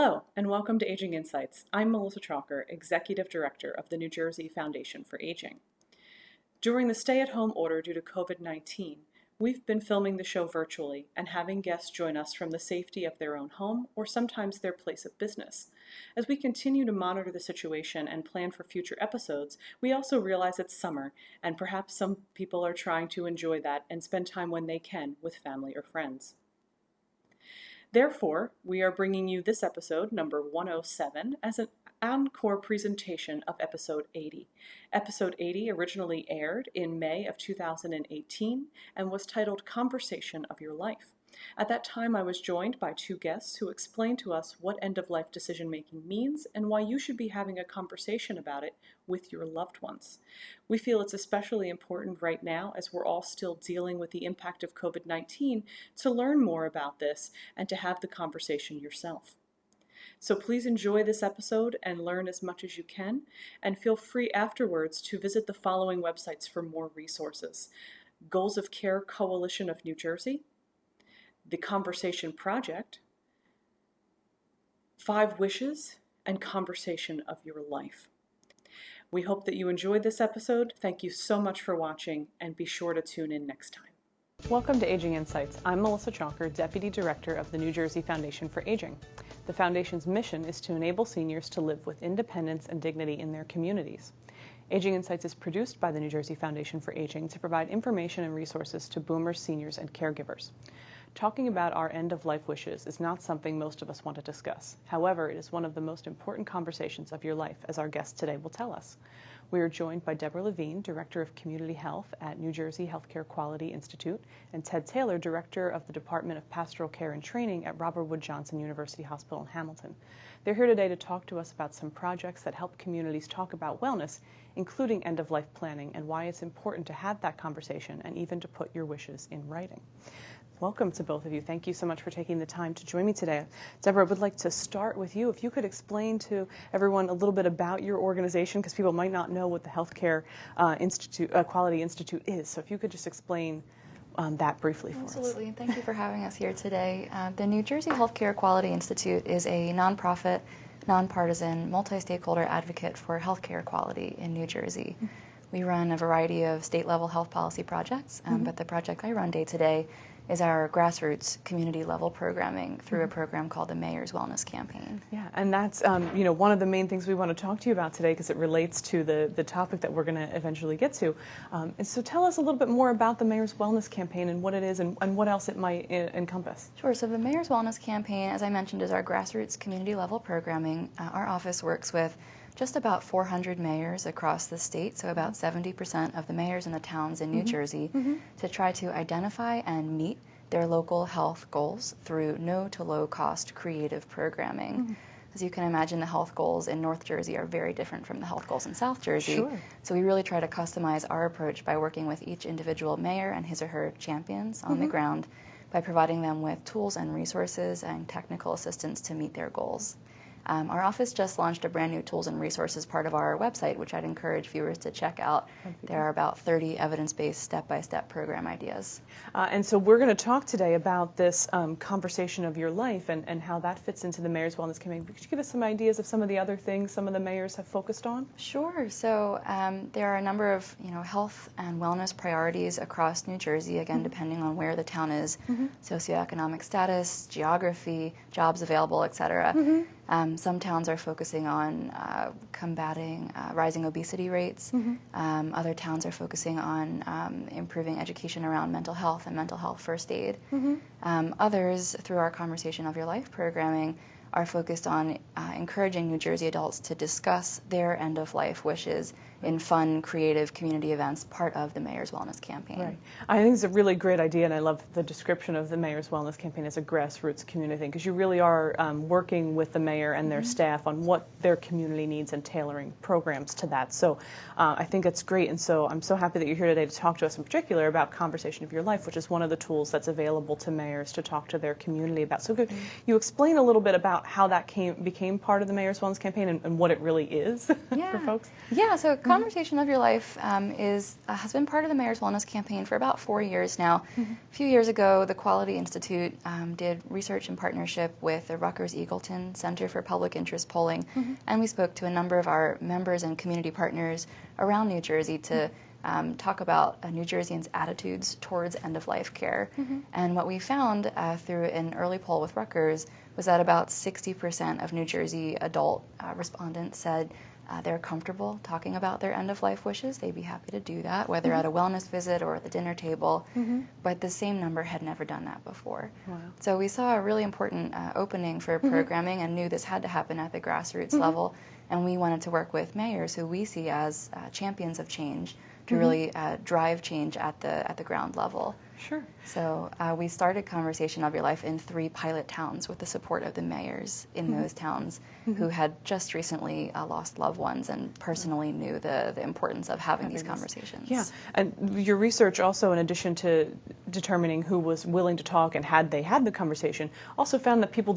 Hello, and welcome to Aging Insights. I'm Melissa Chalker, Executive Director of the New Jersey Foundation for Aging. During the stay-at-home order due to COVID-19, we've been filming the show virtually and having guests join us from the safety of their own home or sometimes their place of business. As we continue to monitor the situation and plan for future episodes, we also realize it's summer, and perhaps some people are trying to enjoy that and spend time when they can with family or friends. Therefore, we are bringing you this episode, number 107, as an encore presentation of episode 80. Episode 80 originally aired in May of 2018 and was titled Conversation of Your Life. At that time, I was joined by two guests who explained to us what end-of-life decision-making means and why you should be having a conversation about it with your loved ones. We feel it's especially important right now, as we're all still dealing with the impact of COVID-19, to learn more about this and to have the conversation yourself. So please enjoy this episode and learn as much as you can, and feel free afterwards to visit the following websites for more resources: Goals of Care Coalition of New Jersey, The Conversation Project, 5 Wishes, and Conversation of Your Life. We hope that you enjoyed this episode. Thank you so much for watching, and be sure to tune in next time. Welcome to Aging Insights. I'm Melissa Chalker, Deputy Director of the New Jersey Foundation for Aging. The Foundation's mission is to enable seniors to live with independence and dignity in their communities. Aging Insights is produced by the New Jersey Foundation for Aging to provide information and resources to boomers, seniors, and caregivers. Talking about our end-of-life wishes is not something most of us want to discuss. However, it is one of the most important conversations of your life, as our guest today will tell us. We are joined by Deborah Levine, Director of Community Health at New Jersey Healthcare Quality Institute, and Ted Taylor, Director of the Department of Pastoral Care and Training at Robert Wood Johnson University Hospital in Hamilton. They're here today to talk to us about some projects that help communities talk about wellness, including end-of-life planning, and why it's important to have that conversation and even to put your wishes in writing. Welcome to both of you. Thank you so much for taking the time to join me today. Deborah, I would like to start with you. If you could explain to everyone a little bit about your organization, because people might not know what the Healthcare Quality Institute is. So if you could just explain that briefly for us. Absolutely. Thank you for having us here today. The New Jersey Healthcare Quality Institute is a nonprofit, nonpartisan, multi-stakeholder advocate for healthcare quality in New Jersey. We run a variety of state-level health policy projects, but the project I run day-to-day is our grassroots community-level programming through a program called the Mayor's Wellness Campaign. Yeah, and that's one of the main things we want to talk to you about today, because it relates to the topic that we're going to eventually get to. And so tell us a little bit more about the Mayor's Wellness Campaign and what it is and what else it might encompass. Sure. So the Mayor's Wellness Campaign, as I mentioned, is our grassroots community-level programming. Our office works with just about 400 mayors across the state, so about 70% of the mayors in the towns in New Jersey, to try to identify and meet their local health goals through no to low cost creative programming. As you can imagine, the health goals in North Jersey are very different from the health goals in South Jersey. Sure. So we really try to customize our approach by working with each individual mayor and his or her champions on the ground, by providing them with tools and resources and technical assistance to meet their goals. Our office just launched a brand new tools and resources part of our website, which I'd encourage viewers to check out. There are about 30 evidence-based step-by-step program ideas. And so we're going to talk today about this conversation of your life and how that fits into the Mayor's Wellness Campaign. Could you give us some ideas of some of the other things some of the mayors have focused on? Sure. So there are a number of health and wellness priorities across New Jersey, again, depending on where the town is, socioeconomic status, geography, jobs available, et cetera. Some towns are focusing on combating rising obesity rates. Other towns are focusing on improving education around mental health and mental health first aid. Others, through our Conversation of Your Life programming, are focused on encouraging New Jersey adults to discuss their end-of-life wishes in fun, creative community events, part of the Mayor's Wellness Campaign. Right. I think it's a really great idea, and I love the description of the Mayor's Wellness Campaign as a grassroots community thing, because you really are working with the mayor and their staff on what their community needs and tailoring programs to that. So I think it's great, and so I'm so happy that you're here today to talk to us in particular about Conversation of Your Life, which is one of the tools that's available to mayors to talk to their community about. So could you explain a little bit about how that became part of the Mayor's Wellness Campaign and what it really is for folks? Yeah, so Conversation of Your Life has been part of the Mayor's Wellness Campaign for about 4 years now. A few years ago, the Quality Institute did research in partnership with the Rutgers-Eagleton Center for Public Interest Polling, and we spoke to a number of our members and community partners around New Jersey to talk about New Jerseyans' attitudes towards end-of-life care. And what we found through an early poll with Rutgers was that about 60% of New Jersey adult respondents said they're comfortable talking about their end-of-life wishes. They'd be happy to do that, whether at a wellness visit or at the dinner table. But the same number had never done that before. Wow. So we saw a really important opening for programming and knew this had to happen at the grassroots level. And we wanted to work with mayors who we see as champions of change to really drive change at the ground level. Sure. So we started Conversation of Your Life in 3 pilot towns with the support of the mayors in those towns who had just recently lost loved ones and personally knew the importance of having these conversations. Yeah, and your research also, in addition to determining who was willing to talk and had they had the conversation, also found that people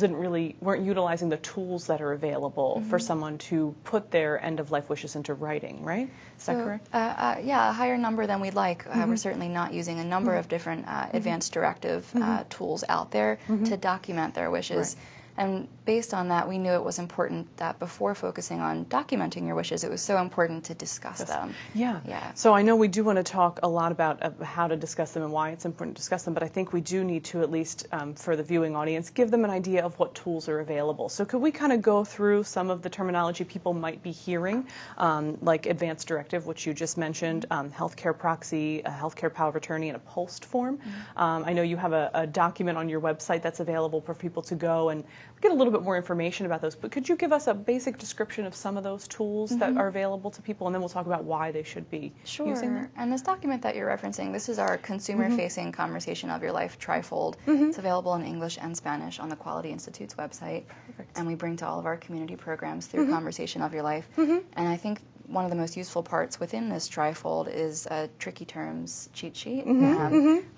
weren't utilizing the tools that are available for someone to put their end-of-life wishes into writing, right? Is that correct? Yeah, a higher number than we'd like. We're certainly not using a number of different advanced directive tools out there to document their wishes. Right. And based on that, we knew it was important that before focusing on documenting your wishes, it was so important to discuss them. Yeah. Yeah. So I know we do want to talk a lot about how to discuss them and why it's important to discuss them, but I think we do need to, at least for the viewing audience, give them an idea of what tools are available. So could we kind of go through some of the terminology people might be hearing, like advanced directive, which you just mentioned, healthcare proxy, a healthcare power of attorney, and a post form. I know you have a document on your website that's available for people to go and get a little bit more information about those, but could you give us a basic description of some of those tools that are available to people, and then we'll talk about why they should be using them? And this document that you're referencing, this is our consumer-facing Conversation of Your Life trifold. It's available in English and Spanish on the Quality Institute's website. Perfect. And we bring to all of our community programs through Conversation of Your Life. And I think one of the most useful parts within this trifold is a tricky terms cheat sheet. A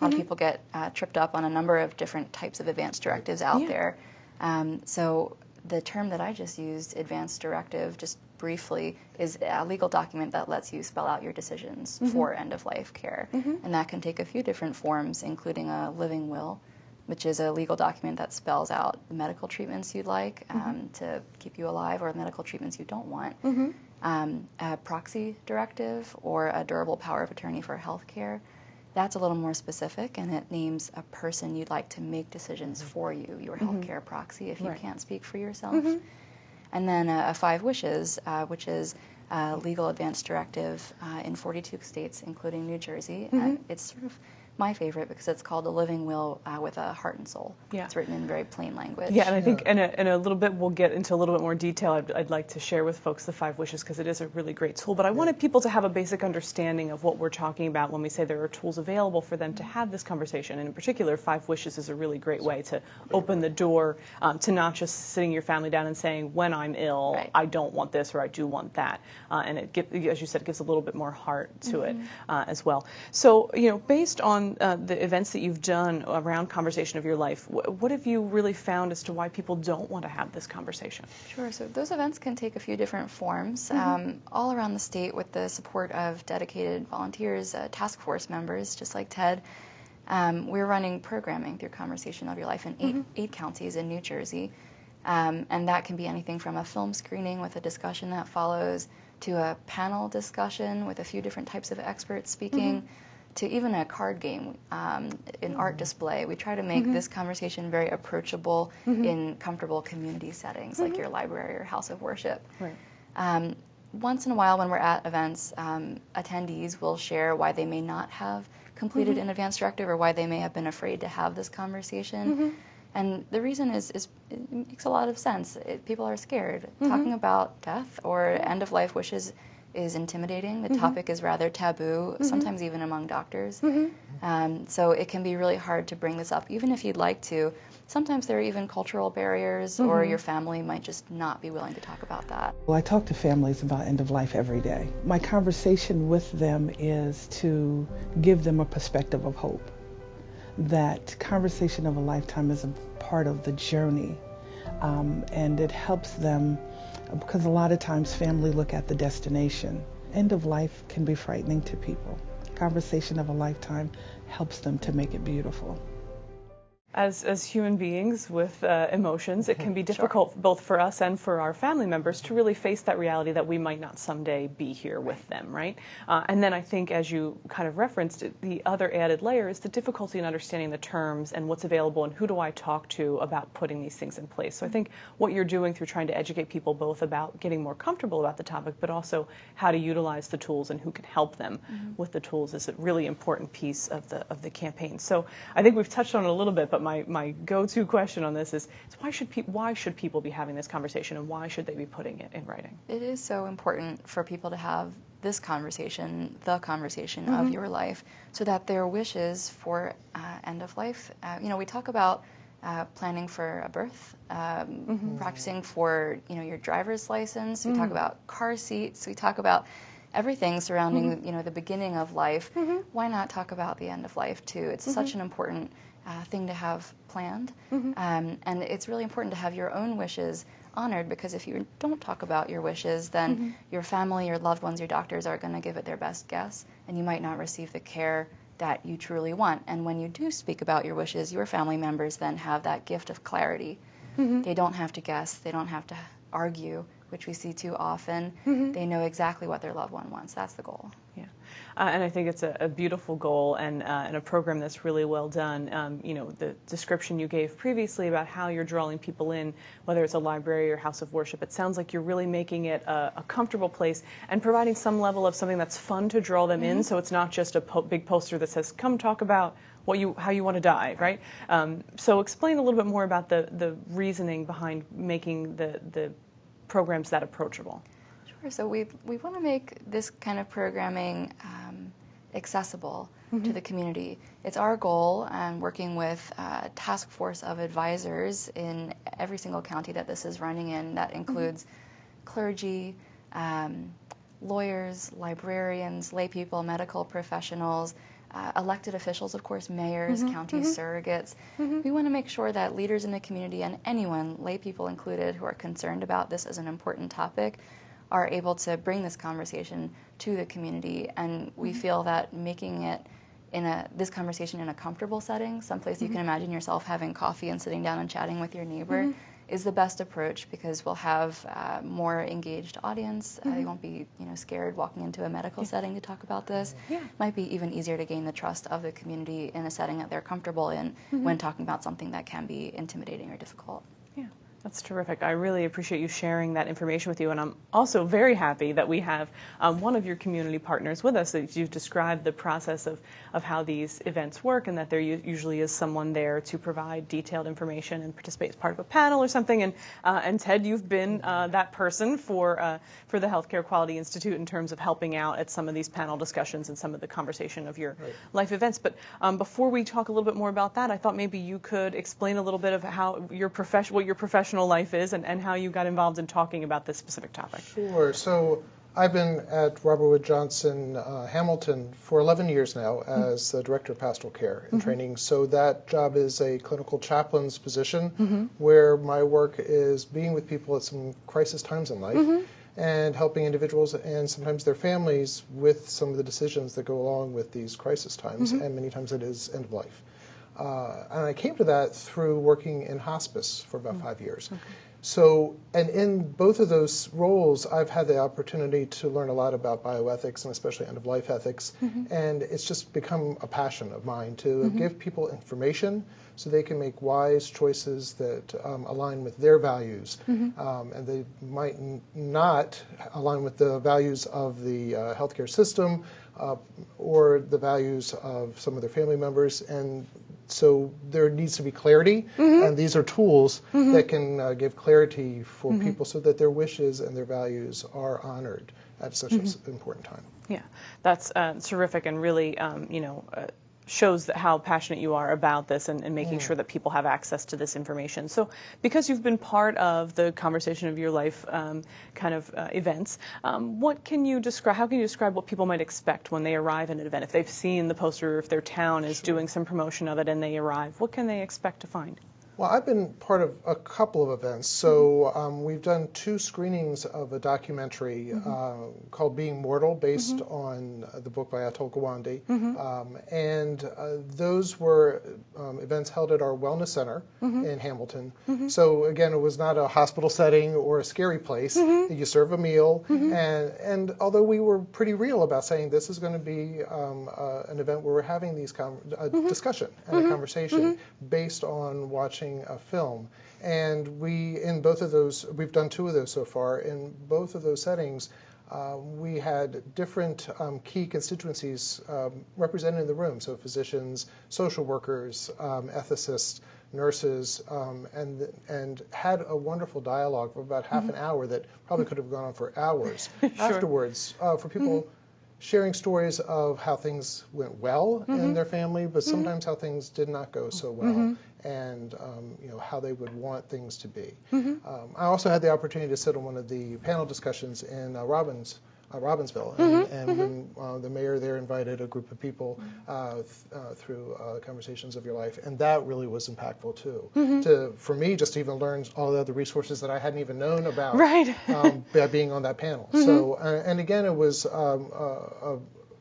lot of people get tripped up on a number of different types of advanced directives out there. So the term that I just used, advanced directive, just briefly, is a legal document that lets you spell out your decisions for end-of-life care. And that can take a few different forms, including a living will, which is a legal document that spells out the medical treatments you'd like to keep you alive, or medical treatments you don't want. A proxy directive, or a durable power of attorney for health care. That's a little more specific, and it names a person you'd like to make decisions for you, your healthcare proxy, if you can't speak for yourself. And then a 5 wishes, which is a legal advanced directive in 42 states, including New Jersey. And it's sort of my favorite because it's called a living will with a heart and soul. Yeah. It's written in very plain language. Yeah, and I think in a little bit we'll get into a little bit more detail. I'd like to share with folks the 5 wishes because it is a really great tool. But I wanted people to have a basic understanding of what we're talking about when we say there are tools available for them to have this conversation. And in particular, 5 wishes is a really great way to open the door to not just sitting your family down and saying, when I'm ill, I don't want this or I do want that. And it, as you said, it gives a little bit more heart to it as well. So, based on the events that you've done around Conversation of Your Life, what have you really found as to why people don't want to have this conversation? Sure. So those events can take a few different forms. All around the state, with the support of dedicated volunteers, task force members, just like Ted, we're running programming through Conversation of Your Life in 8 counties in New Jersey. And that can be anything from a film screening with a discussion that follows, to a panel discussion with a few different types of experts speaking, to even a card game, an art display. We try to make this conversation very approachable in comfortable community settings, like your library or house of worship. Right. Once in a while when we're at events, attendees will share why they may not have completed an advanced directive, or why they may have been afraid to have this conversation. And the reason is it makes a lot of sense. People are scared. Talking about death or end-of-life wishes is intimidating. The topic is rather taboo, sometimes even among doctors. So it can be really hard to bring this up, even if you'd like to. Sometimes there are even cultural barriers, or your family might just not be willing to talk about that. Well, I talk to families about end of life every day. My conversation with them is to give them a perspective of hope. That conversation of a lifetime is a part of the journey, and it helps them, because a lot of times family look at the destination End of life can be frightening to people. Conversation of a lifetime helps them to make it beautiful. As human beings with emotions, it can be difficult both for us and for our family members to really face that reality that we might not someday be here with them, right? And then I think, as you kind of referenced, the other added layer is the difficulty in understanding the terms and what's available and who do I talk to about putting these things in place. So I think what you're doing through trying to educate people both about getting more comfortable about the topic, but also how to utilize the tools and who can help them with the tools is a really important piece of the campaign. So I think we've touched on it a little bit, but my go-to question on this is why should people be having this conversation, and why should they be putting it in writing? It is so important for people to have this conversation, the conversation of your life, so that their wishes for end of life, we talk about planning for a birth, practicing for your driver's license, we talk about car seats, we talk about everything surrounding the beginning of life. Why not talk about the end of life too? It's such an important thing to have planned, and it's really important to have your own wishes honored, because if you don't talk about your wishes, then your family, your loved ones, your doctors are going to give it their best guess, and you might not receive the care that you truly want. And when you do speak about your wishes, your family members then have that gift of clarity. They don't have to guess, they don't have to argue, which we see too often. They know exactly what their loved one wants. That's the goal. Yeah. And I think it's a beautiful goal and a program that's really well done. The description you gave previously about how you're drawing people in, whether it's a library or house of worship, it sounds like you're really making it a comfortable place and providing some level of something that's fun to draw them in, so it's not just a big poster that says, come talk about how you want to die, right? So explain a little bit more about the reasoning behind making the programs that approachable. So we want to make this kind of programming accessible to the community. It's our goal, and working with a task force of advisors in every single county that this is running in, that includes clergy, lawyers, librarians, lay people, medical professionals, elected officials, of course, mayors, county surrogates. We want to make sure that leaders in the community and anyone, lay people included, who are concerned about this as an important topic, are able to bring this conversation to the community. And we feel that making it this conversation in a comfortable setting, someplace you can imagine yourself having coffee and sitting down and chatting with your neighbor, is the best approach, because we'll have more engaged audience. They won't be scared walking into a medical setting to talk about this. Might be even easier to gain the trust of the community in a setting that they're comfortable in when talking about something that can be intimidating or difficult. Yeah. That's terrific. I really appreciate you sharing that information with you, and I'm also very happy that we have one of your community partners with us. That you've described the process of how these events work, and that there usually is someone there to provide detailed information and participate as part of a panel or something. And Ted, you've been that person for the Healthcare Quality Institute in terms of helping out at some of these panel discussions and some of the conversation of your life events. But before we talk a little bit more about that, I thought maybe you could explain a little bit of how what your professional life is and how you got involved in talking about this specific topic. Sure. So I've been at Robert Wood Johnson Hamilton for 11 years now as the Director of Pastoral Care and Training. So that job is a clinical chaplain's position where my work is being with people at some crisis times in life and helping individuals and sometimes their families with some of the decisions that go along with these crisis times, and many times it is end of life. And I came to that through working in hospice for about 5 years. So, and in both of those roles, I've had the opportunity to learn a lot about bioethics and especially end-of-life ethics. And it's just become a passion of mine to give people information so they can make wise choices that align with their values. And they might not align with the values of the healthcare system or the values of some of their family members. And so there needs to be clarity, and these are tools that can give clarity for people so that their wishes and their values are honored at such an important time. Yeah, that's terrific, and really, shows how passionate you are about this and making sure that people have access to this information. So because you've been part of the conversation of your life events, what can you describe, how can you describe what people might expect when they arrive at an event? If they've seen the poster, if their town is doing some promotion of it and they arrive, what can they expect to find? Well, I've been part of a couple of events. So we've done 2 screenings of a documentary called Being Mortal, based on the book by Atul Gawande. And those were events held at our wellness center in Hamilton. So again, it was not a hospital setting or a scary place. You serve a meal. And although we were pretty real about saying this is going to be an event where we're having these discussion and a conversation based on watching a film. And in both of those, we've done 2 of those so far. In both of those settings, we had different key constituencies represented in the room. So physicians, social workers, ethicists, nurses, and had a wonderful dialogue for about half an hour that probably could have gone on for hours afterwards, for people sharing stories of how things went well in their family, but sometimes how things did not go so well, and how they would want things to be. I also had the opportunity to sit on one of the panel discussions in Robbinsville, and when the mayor there invited a group of people through Conversations of Your Life, and that really was impactful too. For me, just to even learn all the other resources that I hadn't even known about by being on that panel. So, and again, it was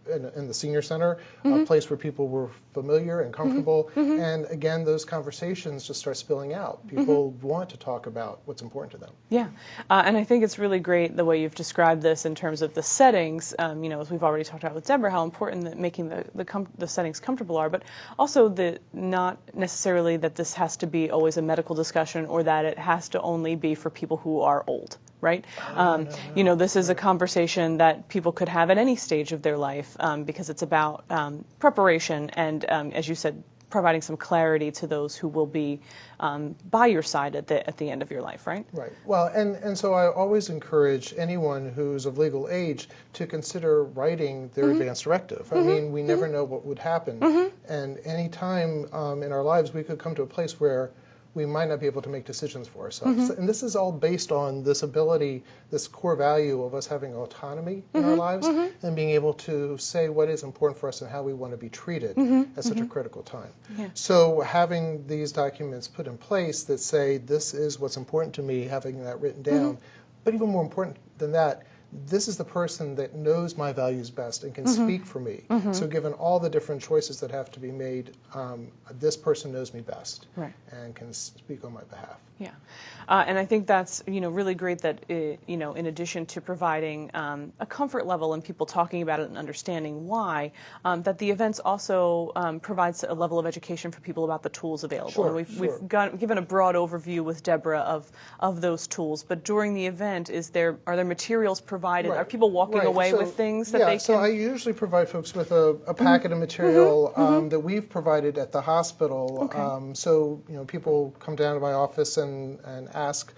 in the senior center, a place where people were familiar and comfortable, and again, those conversations just start spilling out. People want to talk about what's important to them. Yeah, and I think it's really great the way you've described this in terms of the settings. As we've already talked about with Deborah, how important that making the settings comfortable are, but also not necessarily that this has to be always a medical discussion or that it has to only be for people who are old. Right? No. This is a conversation that people could have at any stage of their life because it's about preparation and, as you said, providing some clarity to those who will be by your side at the end of your life, right? Right. Well, and so I always encourage anyone who's of legal age to consider writing their advance directive. I mean, we never know what would happen, and any time in our lives we could come to a place where we might not be able to make decisions for ourselves. And this is all based on this ability, this core value of us having autonomy in our lives and being able to say what is important for us and how we want to be treated at such a critical time. Yeah. So having these documents put in place that say this is what's important to me, having that written down, but even more important than that, this is the person that knows my values best and can speak for me. So given all the different choices that have to be made, this person knows me best and can speak on my behalf. Yeah, and I think that's really great that in addition to providing a comfort level and people talking about it and understanding why, that the events also provides a level of education for people about the tools available. And we've given a broad overview with Deborah of those tools, but during the event, are there materials provided? Are people walking away with things that they can? So I usually provide folks with a packet of material that we've provided at the hospital. So people come down to my office and ask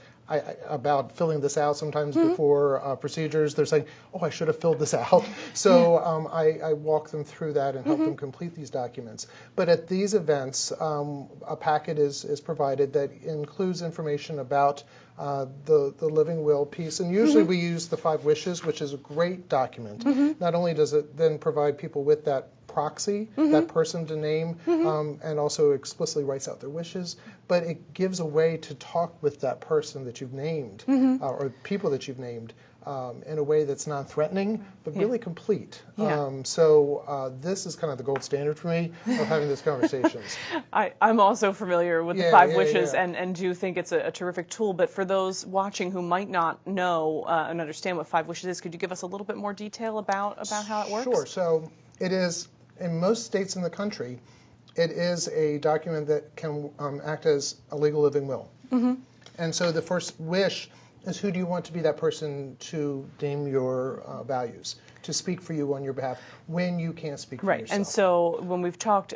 about filling this out. Sometimes before procedures, they're saying, "Oh, I should have filled this out." So I walk them through that and help them complete these documents. But at these events, a packet is provided that includes information about the living will piece, and usually we use the 5 wishes, which is a great document. Not only does it then provide people with that proxy, that person to name, and also explicitly writes out their wishes, but it gives a way to talk with that person that you've named, or people that you've named, in a way that's non-threatening, but really complete. So this is kind of the gold standard for me of having these conversations. I'm also familiar with the 5 wishes and do think it's a terrific tool, but for those watching who might not know and understand what 5 wishes is, could you give us a little bit more detail about how it works? Sure. So it is, in most states in the country, it is a document that can act as a legal living will. And so the first wish is, who do you want to be that person to name your values, to speak for you on your behalf when you can't speak for yourself. And so when we've talked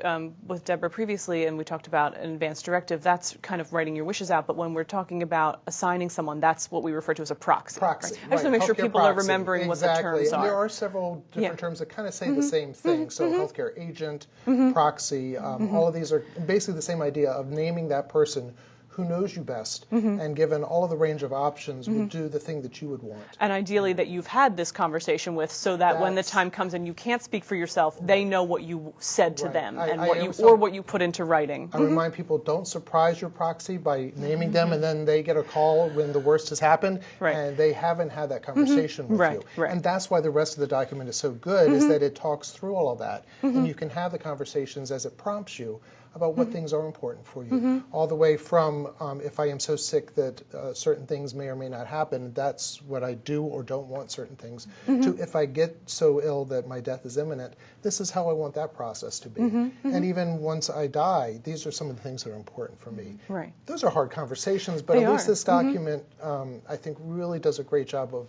with Deborah previously and we talked about an advance directive, that's kind of writing your wishes out. But when we're talking about assigning someone, that's what we refer to as a proxy. Proxy. Right? I just want to make sure people are remembering what the terms are. There are several different terms that kind of say the same thing. So healthcare agent, proxy, all of these are basically the same idea of naming that person who knows you best, and given all of the range of options, would do the thing that you would want. And ideally that you've had this conversation with, so that when the time comes and you can't speak for yourself, they know what you said to them and what you put into writing. I remind people, don't surprise your proxy by naming them, and then they get a call when the worst has happened, and they haven't had that conversation with you. And that's why the rest of the document is so good, is that it talks through all of that, and you can have the conversations as it prompts you about what things are important for you, all the way from if I am so sick that certain things may or may not happen, that's what I do or don't want certain things, to if I get so ill that my death is imminent, this is how I want that process to be. And even once I die, these are some of the things that are important for me. Those are hard conversations, but at least this document, I think, really does a great job of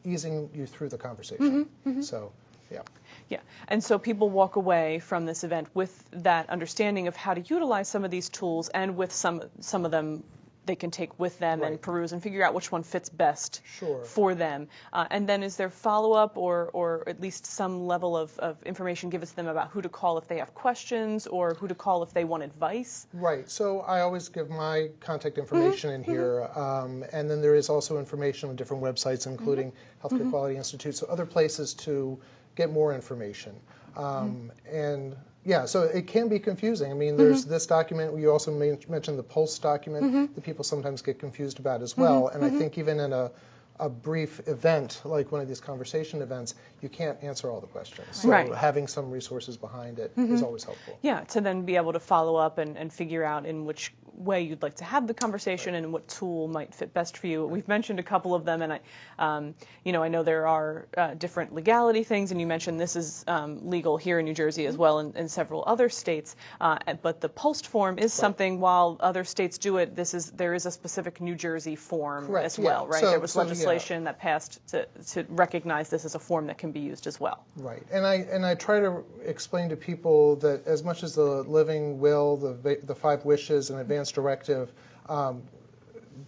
easing you through the conversation. So, yeah. Yeah, and so people walk away from this event with that understanding of how to utilize some of these tools, and with some of them they can take with them and peruse and figure out which one fits best for them. And then is there follow-up or at least some level of information given to them about who to call if they have questions, or who to call if they want advice? Right, so I always give my contact information in here, and then there is also information on different websites, including Healthcare Quality Institute, so other places to get more information. And yeah, so it can be confusing. I mean, there's this document. You also mentioned the Pulse document that people sometimes get confused about as well. And I think even in a brief event, like one of these conversation events, you can't answer all the questions. So having some resources behind it is always helpful. Yeah, to then be able to follow up and figure out in which way you'd like to have the conversation and what tool might fit best for you. We've mentioned a couple of them, and I know there are different legality things, and you mentioned this is legal here in New Jersey as well, and in several other states. But the POST form is something, while other states do it, there is a specific New Jersey form as well, right? There was legislation that passed to recognize this as a form that can be used as well. Right, and I try to explain to people that as much as the living will, the 5 wishes, and advance directive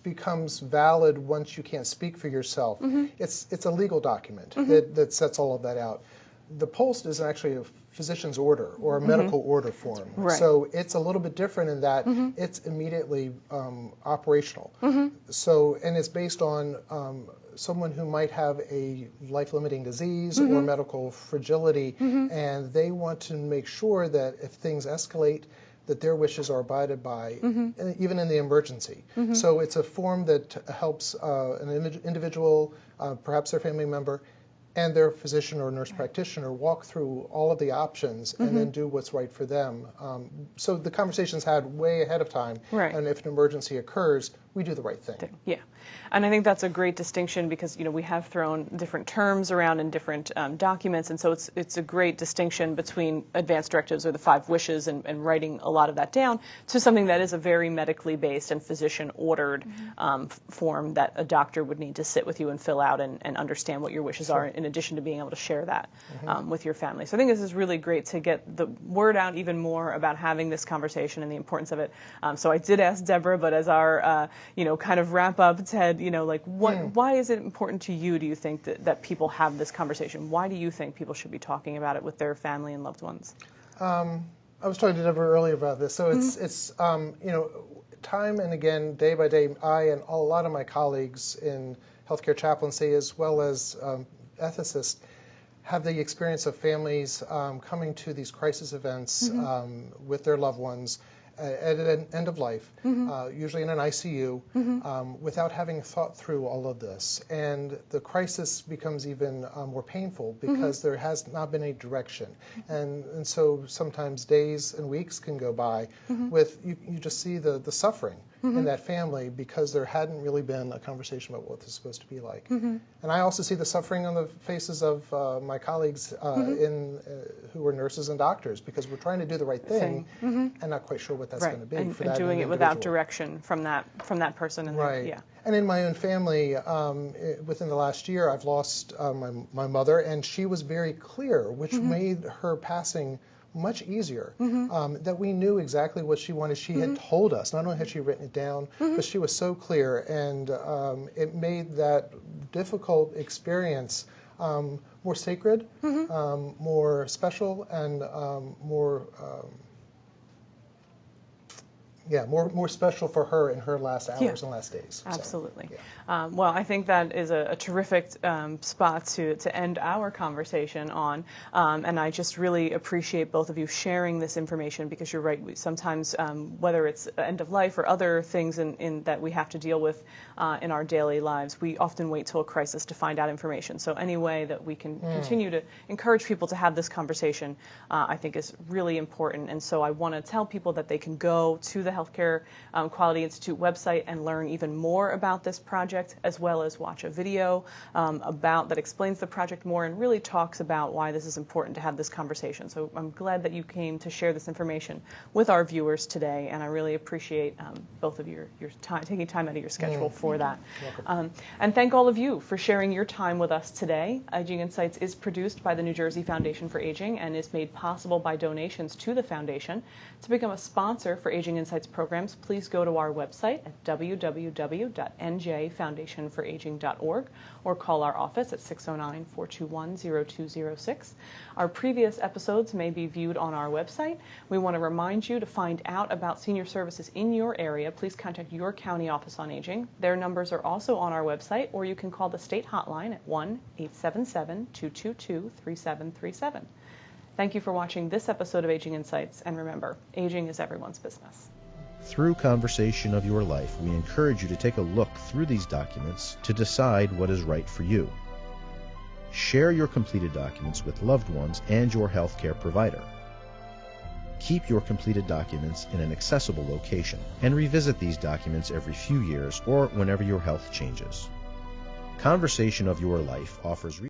becomes valid once you can't speak for yourself, it's a legal document that sets all of that out. The POST is actually a physician's order or a medical order form. So it's a little bit different in that it's immediately operational. So, and it's based on someone who might have a life-limiting disease or medical fragility, and they want to make sure that if things escalate, that their wishes are abided by, even in the emergency. So it's a form that helps an individual, perhaps their family member, and their physician or nurse practitioner walk through all of the options and then do what's right for them. So the conversation's had way ahead of time, and if an emergency occurs, we do the right thing. Yeah, and I think that's a great distinction, because we have thrown different terms around in different documents, and so it's a great distinction between advanced directives or the 5 wishes and writing a lot of that down to something that is a very medically based and physician ordered form that a doctor would need to sit with you and fill out and understand what your wishes are, in addition to being able to share that with your family. So I think this is really great to get the word out even more about having this conversation and the importance of it. So I did ask Deborah, but as our kind of wrap up, Ted, like why is it important to you, do you think, that people have this conversation? Why do you think people should be talking about it with their family and loved ones? I was talking to Deborah earlier about this. So it's time and again, day by day, I and a lot of my colleagues in healthcare chaplaincy, as well as ethicists, have the experience of families coming to these crisis events with their loved ones at an end of life, usually in an ICU, without having thought through all of this. And the crisis becomes even more painful because there has not been any direction. And so sometimes days and weeks can go by with, you just see the suffering in that family because there hadn't really been a conversation about what this is supposed to be like. And I also see the suffering on the faces of my colleagues who are nurses and doctors, because we're trying to do the right thing and not quite sure what that's going to be. And doing it without direction from that person. And and in my own family, within the last year, I've lost my mother, and she was very clear, which made her passing much easier, that we knew exactly what she wanted. She had told us, not only had she written it down, but she was so clear, and it made that difficult experience more sacred, more special, and more more special for her in her last hours and last days. Absolutely. So, yeah. Well, I think that is a terrific spot to end our conversation on, and I just really appreciate both of you sharing this information, because you're right, sometimes whether it's end of life or other things in that we have to deal with in our daily lives, we often wait till a crisis to find out information. So any way that we can continue to encourage people to have this conversation, I think is really important. And so I want to tell people that they can go to the Healthcare Quality Institute website and learn even more about this project, as well as watch a video that explains the project more and really talks about why this is important to have this conversation. So I'm glad that you came to share this information with our viewers today, and I really appreciate both of your time, taking time out of your schedule for that. And thank all of you for sharing your time with us today. Aging Insights is produced by the New Jersey Foundation for Aging and is made possible by donations to the foundation. To become a sponsor for Aging Insights programs, please go to our website at www.njfoundationforaging.org or call our office at 609-421-0206. Our previous episodes may be viewed on our website. We want to remind you to find out about senior services in your area. Please contact your county office on aging. Their numbers are also on our website, or you can call the state hotline at 1-877-222-3737. Thank you for watching this episode of Aging Insights, and remember, aging is everyone's business. Through Conversation of Your Life, we encourage you to take a look through these documents to decide what is right for you. Share your completed documents with loved ones and your healthcare provider. Keep your completed documents in an accessible location and revisit these documents every few years or whenever your health changes. Conversation of Your Life offers